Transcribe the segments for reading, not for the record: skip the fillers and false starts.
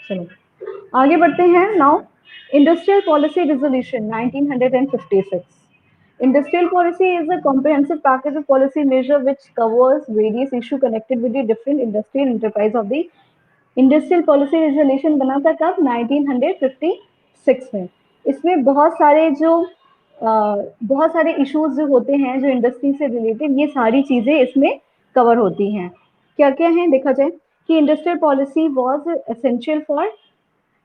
चलो आगे बढ़ते हैं now. Industrial policy resolution 1956। Industrial policy is a comprehensive package of policy measure which covers various issues connected with the different industrial enterprise of the industrial policy resolution बना था कब 1956 में। इसमें बहुत सारे इश्यूज जो होते हैं जो इंडस्ट्री से रिलेटेड, ये सारी चीजें इसमें कवर होती हैं। क्या क्या है देखा जाए कि industrial policy was essential for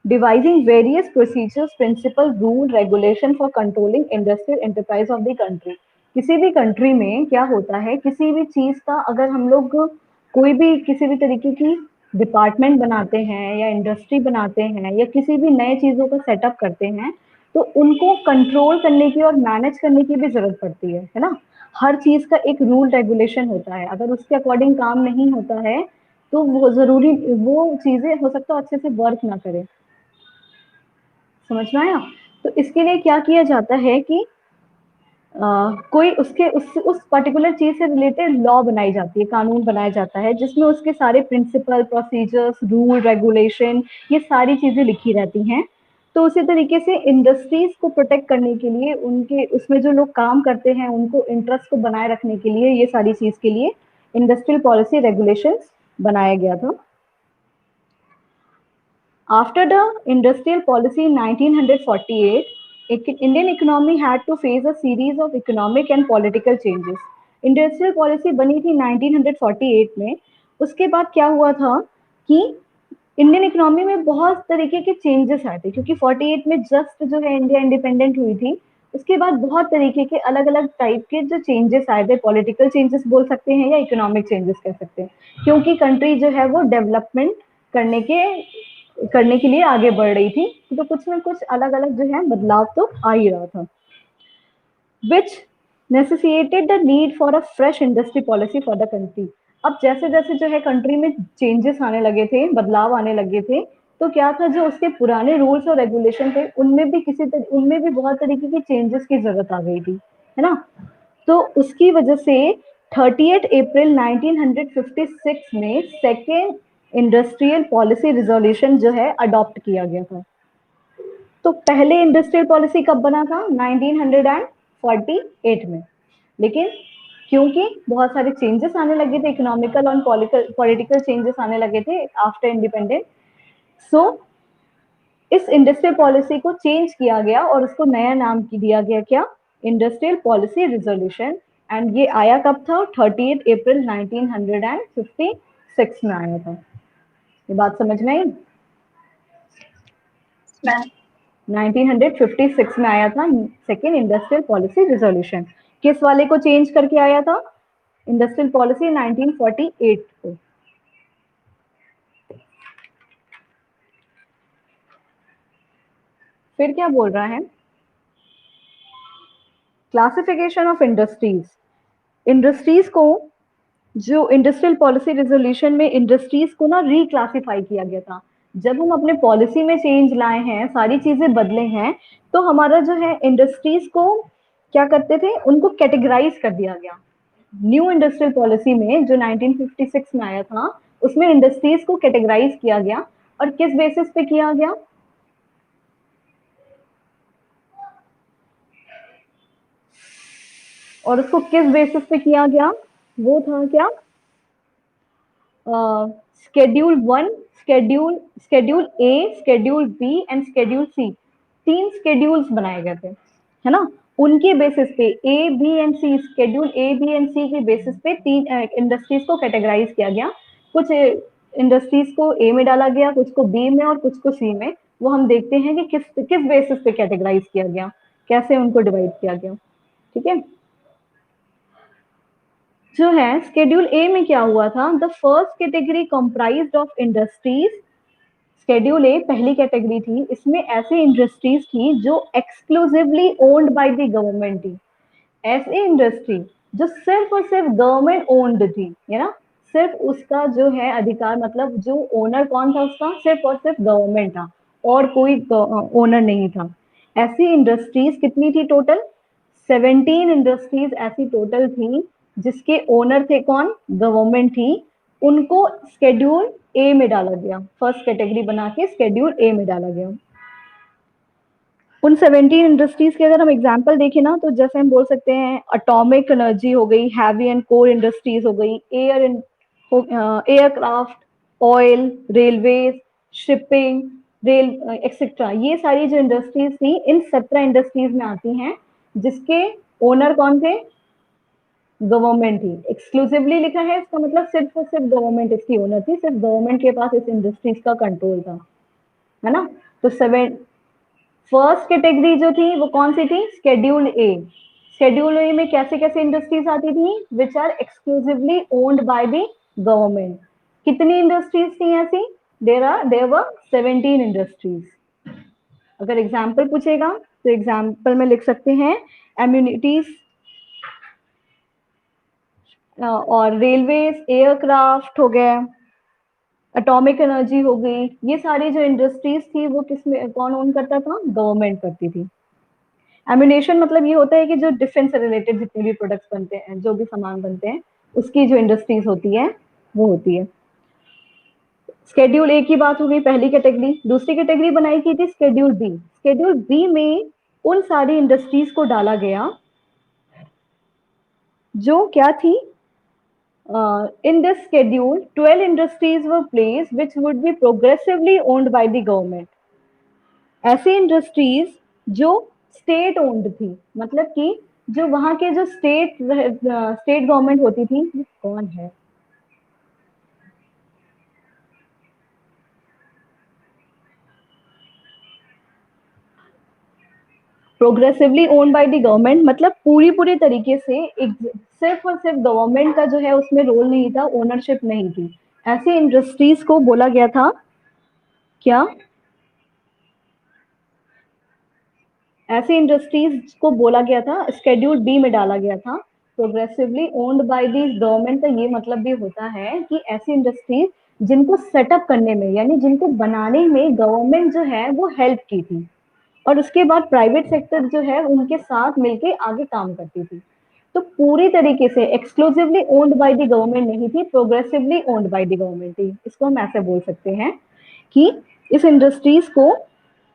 devising various procedures, principles, rule, regulation for controlling industrial enterprise of the country। किसी भी कंट्री में क्या होता है, किसी भी चीज का अगर हम लोग कोई भी किसी भी तरीके की डिपार्टमेंट बनाते हैं या इंडस्ट्री बनाते हैं या किसी भी नए चीजों का सेटअप करते हैं, तो उनको कंट्रोल करने की और मैनेज करने की भी जरूरत पड़ती है ना। हर चीज का एक रूल रेगुलेशन होता है, अगर उसके अकॉर्डिंग काम नहीं होता है तो वो चीजें हो सकता है अच्छे से वर्क ना करे। समझ में आया? तो इसके लिए क्या किया जाता है कि कोई उस पर्टिकुलर चीज से रिलेटेड लॉ बनाई जाती है, कानून बनाया जाता है, जिसमें उसके सारे प्रिंसिपल, प्रोसीजर्स, रूल, रेगुलेशन, ये सारी चीजें लिखी रहती हैं। तो उसी तरीके से इंडस्ट्रीज को प्रोटेक्ट करने के लिए, उनके उसमें जो लोग काम करते हैं उनको इंटरेस्ट को बनाए रखने के लिए, ये सारी चीज के लिए इंडस्ट्रियल पॉलिसी रेगुलेशंस बनाया गया था। After the industrial policy in 1948, Indian economy had to face a series of economic and political changes. Industrial policy बनी थी 1948 में। उसके बाद क्या हुआ था कि इंडियन इकोनॉमी में बहुत तरीके के चेंजेस आए थे, क्योंकि 48 में जस्ट जो है इंडिया इंडिपेंडेंट हुई थी। उसके बाद बहुत तरीके के अलग अलग टाइप के जो चेंजेस आए थे, पॉलिटिकल चेंजेस बोल सकते हैं या इकोनॉमिक चेंजेस कह सकते हैं, क्योंकि कंट्री जो है वो डेवलपमेंट करने के लिए आगे बढ़ रही थी। तो कुछ ना कुछ अलग अलग जो है बदलाव तो आ ही रहा था, which necessitated the need for a fresh industry policy for the country. अब जैसे जैसे जो है कंट्री में चेंजेस आने लगे थे, बदलाव आने लगे थे, तो क्या था, जो उसके पुराने रूल्स और रेगुलेशन थे उनमें भी बहुत तरीके की चेंजेस की जरूरत आ गई थी, है ना। तो उसकी वजह से 30 अप्रैल 1956 में सेकेंड इंडस्ट्रियल पॉलिसी रिजोल्यूशन जो है अडॉप्ट किया गया था। तो पहले इंडस्ट्रियल पॉलिसी कब बना था? 1948 में। लेकिन क्योंकि बहुत सारे चेंजेस आने लगे थे, इकोनॉमिकल और पॉलिटिकल चेंजेस आने लगे थे आफ्टर इंडिपेंडेंस, सो इस इंडस्ट्रियल पॉलिसी को चेंज किया गया और उसको नया नाम दिया गया, क्या? Industrial policy resolution. एंड ये आया कब था? 30 अप्रैल 1956 में आया था। ये बात समझ में आई? 1956 में आया था सेकेंड इंडस्ट्रियल पॉलिसी रिजोल्यूशन। किस वाले को चेंज करके आया था? इंडस्ट्रियल पॉलिसी 1948 को। फिर क्या बोल रहा है? Classification of industries. इंडस्ट्रीज को, जो इंडस्ट्रियल पॉलिसी रेजोल्यूशन में इंडस्ट्रीज को ना रिक्लासिफाई किया गया था। जब हम अपने पॉलिसी में चेंज लाए हैं, सारी चीजें बदले हैं, तो हमारा जो है इंडस्ट्रीज को क्या करते थे, उनको कैटेगराइज कर दिया गया। न्यू इंडस्ट्रियल पॉलिसी में जो 1956 में आया था, उसमें इंडस्ट्रीज को कैटेगराइज किया गया। और किस बेसिस पे किया गया? और उसको किस बेसिस पे किया गया? वो था क्या? Schedule 1, schedule A, schedule B and schedule C. 3 schedules बनाए गए थे, है ना। उनके बेसिस पे A, B and C, schedule A, B and C के बेसिस पे 3 इंडस्ट्रीज को कैटेगराइज किया गया। कुछ इंडस्ट्रीज को ए में डाला गया, कुछ को बी में और कुछ को सी में। वो हम देखते हैं कि किस किस बेसिस पे कैटेगराइज किया गया, कैसे उनको डिवाइड किया गया। ठीक है। जो है स्केड्यूल ए में क्या हुआ था? The first category comprised of industries. Schedule A पहली कैटेगरी थी, इसमें ऐसी इंडस्ट्रीज थी जो exclusively owned by the government थी। ऐसी इंडस्ट्री जो सिर्फ और सिर्फ गवर्नमेंट ओन्ड थी, है ना। सिर्फ उसका जो है अधिकार, मतलब जो ओनर कौन था उसका? सिर्फ और सिर्फ गवर्नमेंट था और कोई ओनर नहीं था। ऐसी इंडस्ट्रीज कितनी थी टोटल? 17 इंडस्ट्रीज ऐसी टोटल थी जिसके ओनर थे कौन? गवर्नमेंट थी। उनको स्केड्यूल ए में डाला गया, फर्स्ट कैटेगरी बना के स्केड्यूल ए में डाला गया। उन 17 इंडस्ट्रीज के अगर हम एग्जांपल देखें ना, तो जैसे हम बोल सकते हैं एटॉमिक एनर्जी हो गई, हैवी एंड कोर इंडस्ट्रीज हो गई, aircraft, oil, railway, shipping, rail etcetera, ये सारी जो इंडस्ट्रीज थी इन 17 इंडस्ट्रीज में आती हैं, जिसके ओनर कौन थे? गवर्नमेंट थी। एक्सक्लूसिवली लिखा है, इसका मतलब सिर्फ और सिर्फ गवर्नमेंट इसकी ओनर थी, सिर्फ गवर्नमेंट के पास इस इंडस्ट्रीज का कंट्रोल था, है ना। तो सेवन फर्स्ट कैटेगरी जो थी वो कौन सी थी? शेड्यूल ए। शेड्यूल ए में कैसे कैसे इंडस्ट्रीज आती थी? Which are exclusively owned by the government. कितनी इंडस्ट्रीज थी ऐसी? There were 17 industries. अगर एग्जाम्पल पूछेगा तो एग्जाम्पल में लिख सकते हैं एम्यूनिटीज और रेलवेज, एयरक्राफ्ट हो गए, एटॉमिक एनर्जी हो गई। ये सारी जो इंडस्ट्रीज थी वो किसमें कौन ओन करता था? गवर्नमेंट करती थी। एम्यूनेशन मतलब ये होता है कि जो डिफेंस से रिलेटेड जितने भी प्रोडक्ट्स बनते हैं, जो भी सामान बनते हैं, उसकी जो इंडस्ट्रीज होती है वो होती है। स्केड्यूल ए की बात हो गई, पहली कैटेगरी। दूसरी कैटेगरी बनाई की थी स्केड्यूल बी। स्केड्यूल बी में उन सारी इंडस्ट्रीज को डाला गया जो क्या थी? In this schedule, 12 industries were placed which would be progressively owned by the government. ऐसी इंडस्ट्रीज जो स्टेट ओन्ड थी, मतलब कि जो वहां के जो स्टेट गवर्नमेंट होती थी, कौन है? Progressively owned by the government मतलब पूरी पूरी तरीके से एक सिर्फ और सिर्फ गवर्नमेंट का जो है उसमें रोल नहीं था, ओनरशिप नहीं थी। ऐसी इंडस्ट्रीज को बोला गया था क्या? ऐसी इंडस्ट्रीज को बोला गया था, स्केड्यूल बी में डाला गया था। Progressively owned by the government का ये मतलब भी होता है कि ऐसी इंडस्ट्रीज जिनको सेटअप करने में, यानी जिनको बनाने में गवर्नमेंट जो है वो हेल्प की थी, और उसके बाद प्राइवेट सेक्टर जो है उनके साथ मिलके आगे काम करती थी। तो पूरी तरीके से exclusively owned by the government नहीं थी, progressively owned by the government थी। इसको हम ऐसे बोल सकते हैं कि इस इंडस्ट्रीज को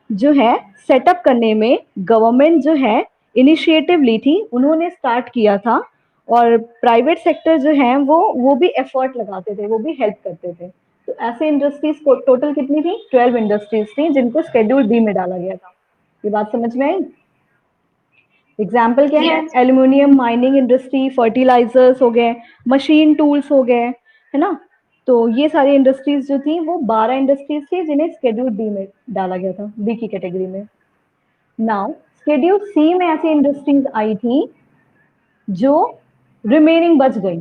जो है सेटअप करने में गवर्नमेंट जो है इनिशिएटिव ली थी, उन्होंने स्टार्ट किया था, और प्राइवेट सेक्टर जो है वो भी एफर्ट लगाते थे, वो भी हेल्प करते थे। तो ऐसे इंडस्ट्रीज को टोटल कितनी थी? 12 इंडस्ट्रीज थी जिनको शेड्यूल बी में डाला गया था। ये बात समझ में आई? एग्जाम्पल क्या है? एल्यूमिनियम माइनिंग इंडस्ट्री, फर्टिलाइजर्स हो गए, मशीन टूल्स हो गए, है ना। तो ये सारी इंडस्ट्रीज जो थी वो 12 इंडस्ट्रीज थी जिन्हें शेड्यूल बी में डाला गया था, बी की कैटेगरी में। नाउ शेड्यूल सी में ऐसी इंडस्ट्रीज आई थी जो रिमेनिंग बच गई,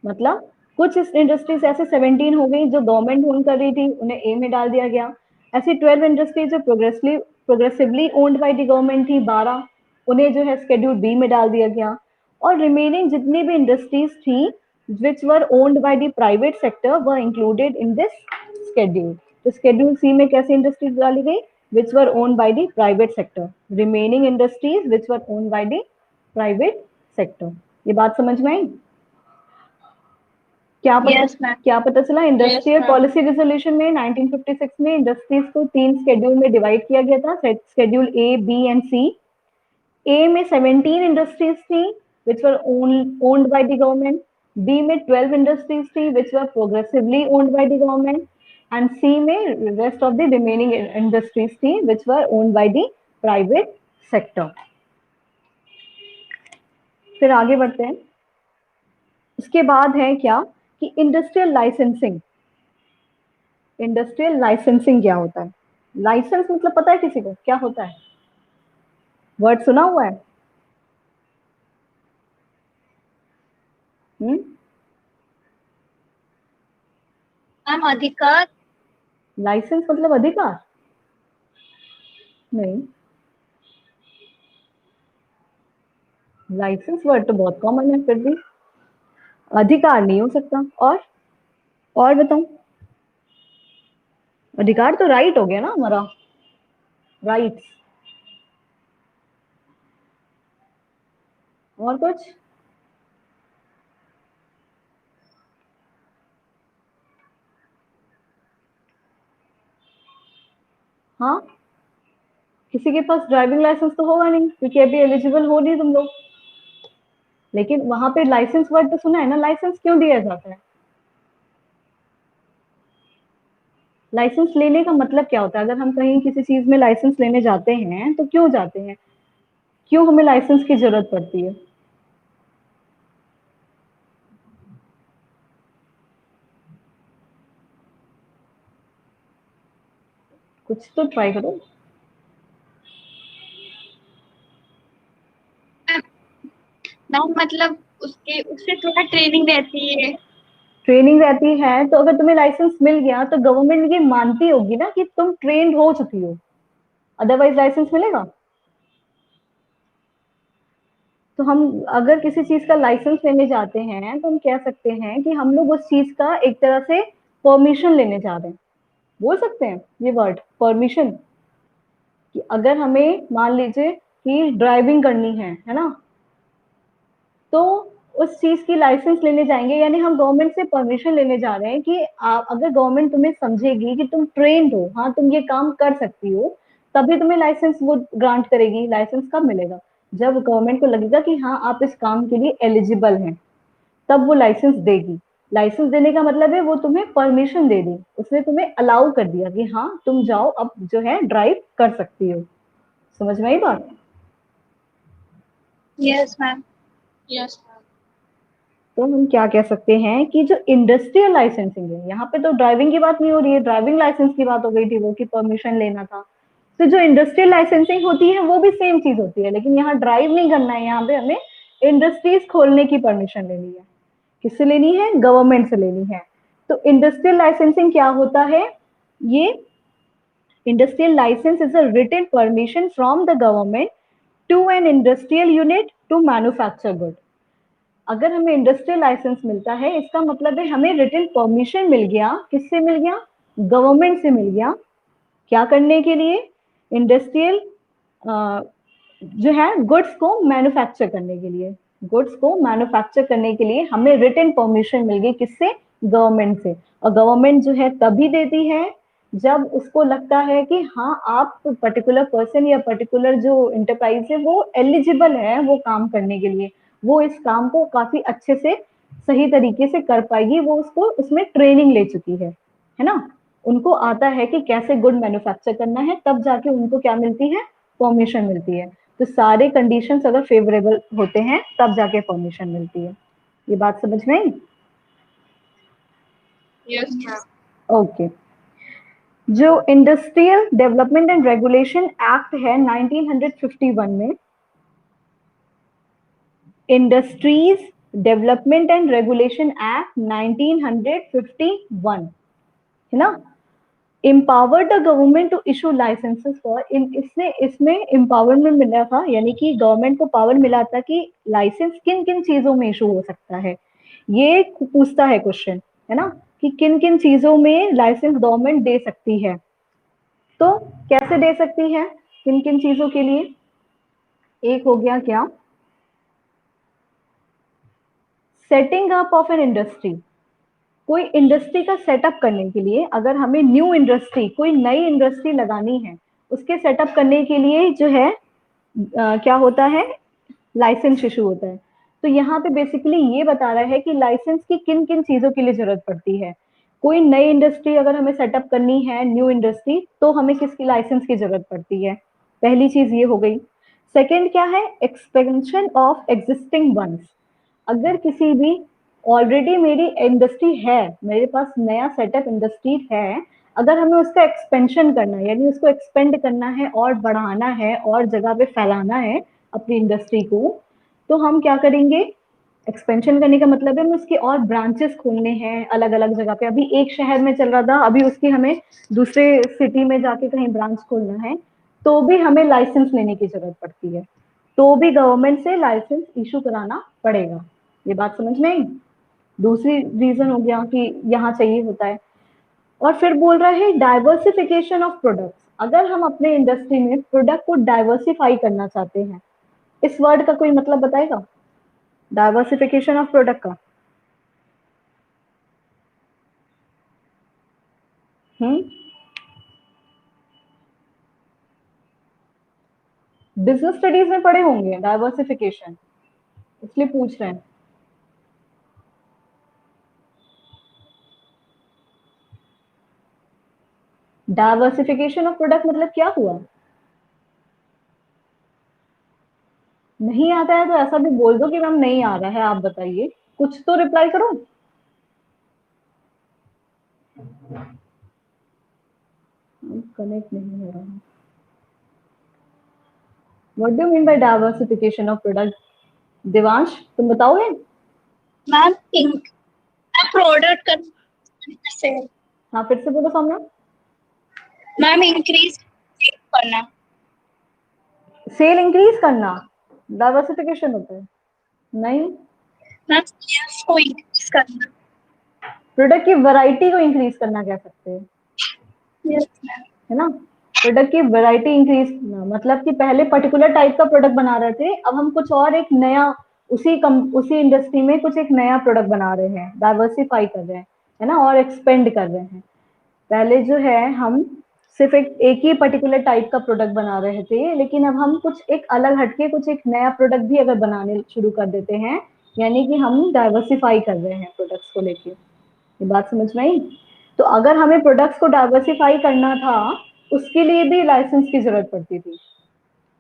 मतलब कुछ इंडस्ट्रीज ऐसे 17 हो गई जो गवर्नमेंट ओन कर रही थी, उन्हें ए में डाल दिया गया। ऐसी 12 इंडस्ट्रीज जो progressively owned by the government थी 12, उन्हें जो है शेड्यूल बी में डाल दिया गया। और रिमेनिंग जितनी भी इंडस्ट्रीज थी which were owned by the private sector were included in this schedule. तो शेड्यूल सी में कैसी इंडस्ट्रीज डाली गई? Which were owned by the private sector, remaining industries which were owned by the private sector. ये बात समझ में आई? क्या पता यस मैम। क्या पता चला? इंडस्ट्रियल पॉलिसी रेजोल्यूशन में 1956 में इंडस्ट्रीज को 3 शेड्यूल में डिवाइड किया गया था, schedule A, B and C. A में 17 इंडस्ट्रीज थी which were owned by the government, B में 12 इंडस्ट्रीज थी which were progressively owned by the government, and C में rest of the remaining industries थी which were owned by the private sector. फिर आगे बढ़ते हैं। उसके बाद है क्या कि इंडस्ट्रियल लाइसेंसिंग। इंडस्ट्रियल लाइसेंसिंग क्या होता है? लाइसेंस मतलब पता है किसी को क्या होता है? वर्ड सुना हुआ है? हम्म? मैम अधिकार। लाइसेंस मतलब अधिकार? नहीं, लाइसेंस वर्ड तो बहुत कॉमन है, फिर भी अधिकार नहीं हो सकता। और बताऊं? अधिकार तो राइट हो गया ना हमारा, राइट्स। और कुछ? हाँ, किसी के पास ड्राइविंग लाइसेंस तो होगा नहीं क्योंकि अभी एलिजिबल हो नहीं तुम लोग। लेकिन वहां पे लाइसेंस वर्ड तो सुना है ना, लाइसेंस क्यों दिया जाता है? लाइसेंस लेने का मतलब क्या होता है? अगर हम कहीं किसी चीज में लाइसेंस लेने जाते हैं तो क्यों जाते हैं? क्यों हमें लाइसेंस की जरूरत पड़ती है? कुछ तो ट्राई करो। मैम मतलब उसके उससे थोड़ा ट्रेनिंग रहती है। ट्रेनिंग रहती है तो अगर तुम्हें लाइसेंस मिल गया तो गवर्नमेंट ये मानती होगी ना कि तुम ट्रेंड हो चुकी हो, अदरवाइज लाइसेंस मिलेगा? तो हम अगर किसी चीज का लाइसेंस लेने जाते हैं तो हम कह सकते हैं कि हम लोग उस चीज का एक तरह से परमिशन लेने जा रहे हैं। बोल सकते हैं ये वर्ड परमिशन, कि अगर हमें मान लीजिए कि ड्राइविंग करनी है ना, तो उस चीज की लाइसेंस लेने जाएंगे, यानी हम गवर्नमेंट से परमिशन लेने जा रहे हैं कि आप, अगर गवर्नमेंट तुम्हें समझेगी कि तुम ट्रेंड हो, हाँ तुम ये काम कर सकती हो, तभी तुम्हें लाइसेंस वो ग्रांट करेगी। लाइसेंस कब मिलेगा? जब गवर्नमेंट को लगेगा कि हाँ आप इस काम के लिए एलिजिबल हैं, तब वो लाइसेंस देगी। लाइसेंस देने का मतलब है वो तुम्हें परमिशन दे दी, उसने तुम्हें अलाउ कर दिया कि हाँ तुम जाओ अब जो है ड्राइव कर सकती हो। समझ में आई बात? Yes ma'am. Yes ma'am. तो हम क्या कह सकते हैं कि जो इंडस्ट्रियल लाइसेंसिंग है, यहाँ पे तो ड्राइविंग की बात नहीं हो रही है, ड्राइविंग लाइसेंस की बात हो गई थी वो कि परमिशन लेना था। तो जो इंडस्ट्रियल लाइसेंसिंग होती है वो भी सेम चीज होती है, लेकिन यहाँ ड्राइव नहीं करना है, यहाँ पे हमें इंडस्ट्रीज खोलने की परमिशन लेनी है। किससे लेनी है? गवर्नमेंट से लेनी है। तो इंडस्ट्रियल लाइसेंसिंग क्या होता है? ये industrial licence is a written permission from the government to an industrial unit to manufacture good. अगर हमें इंडस्ट्रियल लाइसेंस मिलता है इसका मतलब है हमें रिटन परमिशन मिल गया। किससे मिल गया? गवर्नमेंट से मिल गया। क्या करने के लिए? इंडस्ट्रियल जो है गुड्स को मैन्युफैक्चर करने के लिए। गुड्स को मैन्युफैक्चर करने के लिए हमें रिटन परमिशन मिल गई। किससे? गवर्नमेंट से। और गवर्नमेंट जो है तभी देती है जब उसको लगता है कि हाँ आप पर्टिकुलर पर्सन या पर्टिकुलर जो इंटरप्राइज है वो एलिजिबल है वो काम करने के लिए, वो इस काम को काफी अच्छे से सही तरीके से कर पाएगी, वो उसको उसमें ट्रेनिंग ले चुकी है ना। उनको आता है कि कैसे गुड मैन्युफैक्चर करना है, तब जाके उनको क्या मिलती है? परमिशन मिलती है। तो सारे कंडीशंस अगर फेवरेबल होते हैं तब जाके परमिशन मिलती है। ये बात समझ में आई? Yes ma'am. ओके। जो industrial development and regulation act है 1951 में, industries development and regulation act 1951, है ना, empower the government to issue licenses for इन इसने इसमें empowerment मिला था, यानी कि गवर्नमेंट को पावर मिला था कि लाइसेंस किन किन चीजों में इशू हो सकता है। ये पूछता है क्वेश्चन, है ना, कि किन किन चीजों में लाइसेंस गवर्नमेंट दे सकती है। तो कैसे दे सकती है, किन किन चीजों के लिए? एक हो गया क्या? Setting up of an industry. कोई इंडस्ट्री का सेटअप करने के लिए, अगर हमें न्यू इंडस्ट्री, कोई नई इंडस्ट्री लगानी है, उसके सेटअप करने के लिए जो है क्या होता है? लाइसेंस इशू होता है। तो यहाँ पे बेसिकली ये बता रहा है कि लाइसेंस की किन किन चीजों के लिए जरूरत पड़ती है। कोई नई इंडस्ट्री अगर हमें सेटअप करनी है, न्यू इंडस्ट्री, तो हमें किसकी लाइसेंस की जरूरत पड़ती है? पहली चीज ये हो गई। सेकेंड क्या है? Expansion of existing ones. अगर किसी भी ऑलरेडी मेरी इंडस्ट्री है, मेरे पास नया सेटअप इंडस्ट्री है, अगर हमें उसका एक्सपेंशन करना है, यानी उसको एक्सपेंड करना है और बढ़ाना है और जगह पे फैलाना है अपनी इंडस्ट्री को, तो हम क्या करेंगे? एक्सपेंशन करने का मतलब है हमें उसके और ब्रांचेस खोलने हैं अलग अलग जगह पे। अभी एक शहर में चल रहा था, अभी उसकी हमें दूसरे सिटी में जाके कहीं ब्रांच खोलना है, तो भी हमें लाइसेंस लेने की जरूरत पड़ती है, तो भी गवर्नमेंट से लाइसेंस इशू कराना पड़ेगा। ये बात समझ में आई? दूसरी रीजन हो गया कि यहाँ चाहिए होता है। और फिर बोल रहा है डाइवर्सिफिकेशन ऑफ प्रोडक्ट्स। अगर हम अपने इंडस्ट्री में प्रोडक्ट को डाइवर्सिफाई करना चाहते हैं, इस वर्ड का कोई मतलब बताएगा? डाइवर्सिफिकेशन ऑफ प्रोडक्ट का। हम्म बिजनेस स्टडीज में पढ़े होंगे डाइवर्सिफिकेशन, इसलिए पूछ रहे हैं। डाइवर्सिफिकेशन ऑफ प्रोडक्ट मतलब क्या हुआ? नहीं आता है तो ऐसा भी बोल दो कि मैम नहीं आ रहा है, आप बताइए, कुछ तो रिप्लाई करो। कनेक्ट नहीं हो रहा। What do mean by diversification of product? Devansh तुम बताओगे? मैम प्रोडक्ट से हाँ फिर से बोलो सामने। मैम इंक्रीज करना। सेल इंक्रीज करना डाइवर्सिफिकेशन होता है? नहीं, मैम सेल्स को इंक्रीज करना। प्रोडक्ट की वैरायटी को इंक्रीज करना कह सकते हैं, यस मैम। है ना। प्रोडक्ट की वैरायटी इंक्रीज करना मतलब कि पहले पर्टिकुलर टाइप का प्रोडक्ट बना रहे थे, अब हम कुछ और एक नया उसी इंडस्ट्री में कुछ एक नया प्रोडक्ट बना रहे हैं, डाइवर्सिफाई कर रहे हैं, है ना, और एक्सपेंड कर रहे हैं। पहले जो है हम सिर्फ एक ही पर्टिकुलर टाइप का प्रोडक्ट बना रहे थे, लेकिन अब हम कुछ एक अलग हटके कुछ एक नया प्रोडक्ट भी अगर बनाने शुरू कर देते हैं, यानी कि हम डाइवर्सिफाई कर रहे हैं प्रोडक्ट्स को लेके। ये बात समझ में आई? तो अगर हमें प्रोडक्ट्स को डाइवर्सिफाई करना था, उसके लिए भी लाइसेंस की जरूरत पड़ती थी।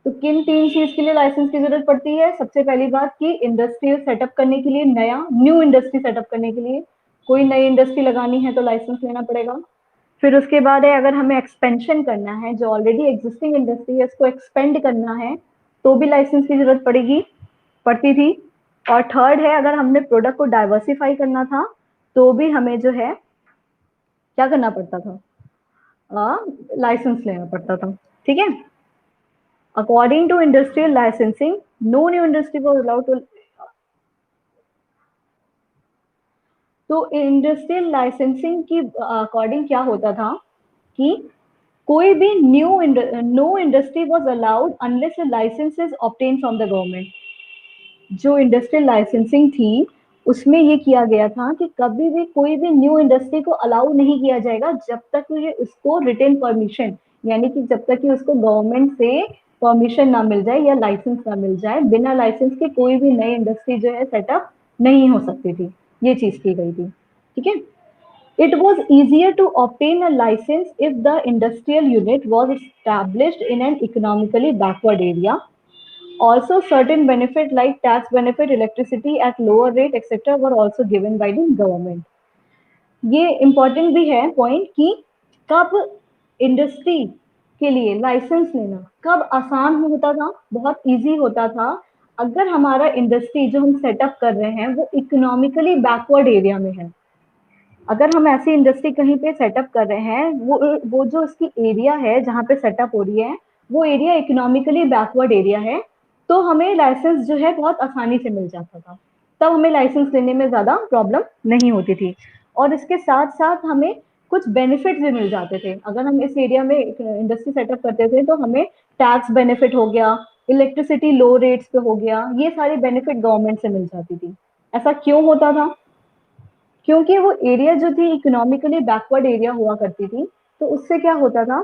तो किन 3 चीज के लिए लाइसेंस की जरूरत पड़ती है? सबसे पहली बात कि इंडस्ट्रियल सेटअप करने के लिए, न्यू इंडस्ट्री सेटअप करने के लिए, कोई नई इंडस्ट्री लगानी है तो लाइसेंस लेना पड़ेगा। फिर उसके बाद है अगर हमें एक्सपेंशन करना है, जो ऑलरेडी एग्जिस्टिंग इंडस्ट्री है उसको एक्सपेंड करना है, तो भी लाइसेंस की जरूरत पड़ती थी। और थर्ड है अगर हमने प्रोडक्ट को डाइवर्सिफाई करना था, तो भी हमें जो है क्या करना पड़ता था? लाइसेंस लेना पड़ता था। ठीक है। According to industrial licensing, no new industry was allowed to. तो इंडस्ट्रियल लाइसेंसिंग की अकॉर्डिंग क्या होता था कि कोई भी no industry was allowed unless licence is obtain from the government. जो इंडस्ट्रियल लाइसेंसिंग थी उसमें ये किया गया था कि कभी भी कोई भी न्यू इंडस्ट्री को अलाउ नहीं किया जाएगा जब तक ये उसको रिटन परमिशन, यानी कि जब तक कि उसको गवर्नमेंट से परमिशन ना मिल जाए या लाइसेंस ना मिल जाए, बिना लाइसेंस के कोई भी नई इंडस्ट्री जो है सेटअप नहीं हो सकती थी। ये चीज की गई थी। ठीक है। It was easier to obtain a license if the industrial unit was established in an economically backward area. Also, certain benefit like tax benefit, electricity at lower rate, etc., were also given by the government. ये important भी है point कि कब industry के लिए licence लेना कब आसान होता था, बहुत इजी होता था अगर हमारा इंडस्ट्री जो हम सेटअप कर रहे हैं वो इकोनॉमिकली बैकवर्ड एरिया में है। अगर हम ऐसी इंडस्ट्री कहीं पे सेटअप कर रहे हैं, वो जो इसकी एरिया है जहाँ पे सेटअप हो रही है वो एरिया इकोनॉमिकली बैकवर्ड एरिया है, तो हमें लाइसेंस जो है बहुत आसानी से मिल जाता था। तब हमें लाइसेंस लेने में ज़्यादा प्रॉब्लम नहीं होती थी। और इसके साथ साथ हमें कुछ बेनिफिट भी मिल जाते थे। अगर हम इस एरिया में इंडस्ट्री सेटअप करते थे तो हमें टैक्स बेनिफिट हो गया, इलेक्ट्रिसिटी लो रेट्स पे हो गया, ये सारी बेनिफिट गवर्नमेंट से मिल जाती थी। ऐसा क्यों होता था? क्योंकि वो एरिया जो थी इकोनॉमिकली बैकवर्ड एरिया हुआ करती थी। तो उससे क्या होता था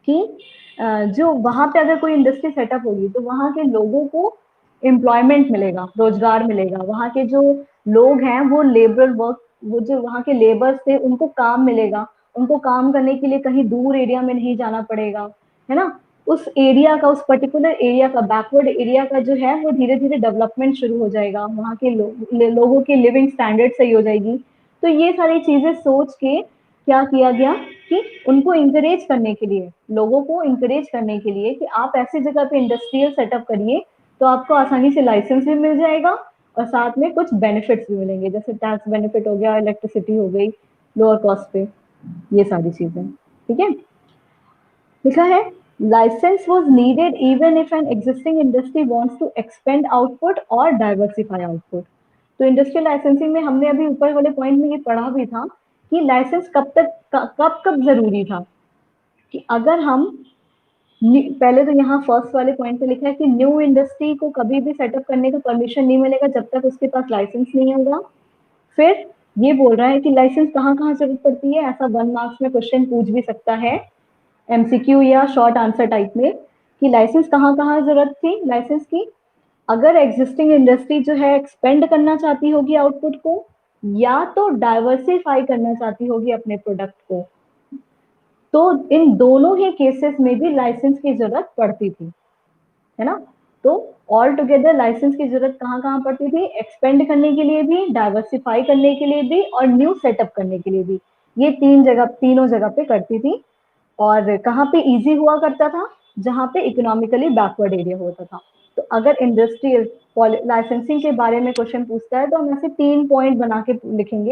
कि जो वहां पे अगर कोई इंडस्ट्री सेटअप होगी तो वहां के लोगों को एम्प्लॉयमेंट मिलेगा, रोजगार मिलेगा। वहां के जो लोग हैं वो लेबर वर्क, वो जो वहां के लेबर्स थे उनको काम मिलेगा, उनको काम करने के लिए कहीं दूर एरिया में नहीं जाना पड़ेगा, है ना। उस एरिया का, उस पर्टिकुलर एरिया का, बैकवर्ड एरिया का जो है वो धीरे धीरे डेवलपमेंट शुरू हो जाएगा, वहाँ के लोगों की लिविंग स्टैंडर्ड सही हो जाएगी। तो ये सारी चीजें सोच के क्या किया गया कि उनको इंकरेज करने के लिए, लोगों को इंकरेज करने के लिए कि आप ऐसी जगह पे इंडस्ट्रियल सेटअप करिए तो आपको आसानी से लाइसेंस भी मिल जाएगा और साथ में कुछ बेनिफिट्स भी मिलेंगे, जैसे टैक्स बेनिफिट हो गया, इलेक्ट्रिसिटी हो गई लोअर कॉस्ट पे, ये सारी चीजें। ठीक है। लिखा है licence was needed even if an existing industry wants to expand output और डाइवर्सिफाई आउटपुट। तो इंडस्ट्रियल लाइसेंसिंग में हमने अभी ऊपर वाले पॉइंट में ये पढ़ा भी था कि लाइसेंस कब जरूरी था। कि अगर हम पहले तो यहाँ फर्स्ट वाले पॉइंट पे लिखा है कि न्यू इंडस्ट्री को कभी भी सेटअप करने का परमिशन नहीं मिलेगा जब तक उसके पास लाइसेंस नहीं होगा। फिर ये बोल रहा है कि लाइसेंस कहाँ कहाँ जरूरत पड़ती है, ऐसा 1 मार्क्स में क्वेश्चन पूछ भी सकता है, एमसीक्यू या शॉर्ट आंसर टाइप में। कि लाइसेंस कहाँ कहाँ जरूरत थी लाइसेंस की, अगर एग्जिस्टिंग इंडस्ट्री जो है एक्सपेंड करना चाहती होगी आउटपुट को, या तो डाइवर्सिफाई करना चाहती होगी अपने प्रोडक्ट को, तो इन दोनों ही केसेस में भी लाइसेंस की जरूरत पड़ती थी, है ना। तो ऑल टुगेदर लाइसेंस की जरूरत कहाँ कहाँ पड़ती थी, एक्सपेंड करने के लिए भी, डाइवर्सिफाई करने के लिए भी, और न्यू सेटअप करने के लिए भी। ये तीनों जगह पे करती थी। और कहाँ पे इजी हुआ करता था, जहाँ पे इकोनॉमिकली बैकवर्ड एरिया होता था। तो अगर इंडस्ट्रियल लाइसेंसिंग के बारे में क्वेश्चन पूछता है तो हम ऐसे 3 पॉइंट बना के लिखेंगे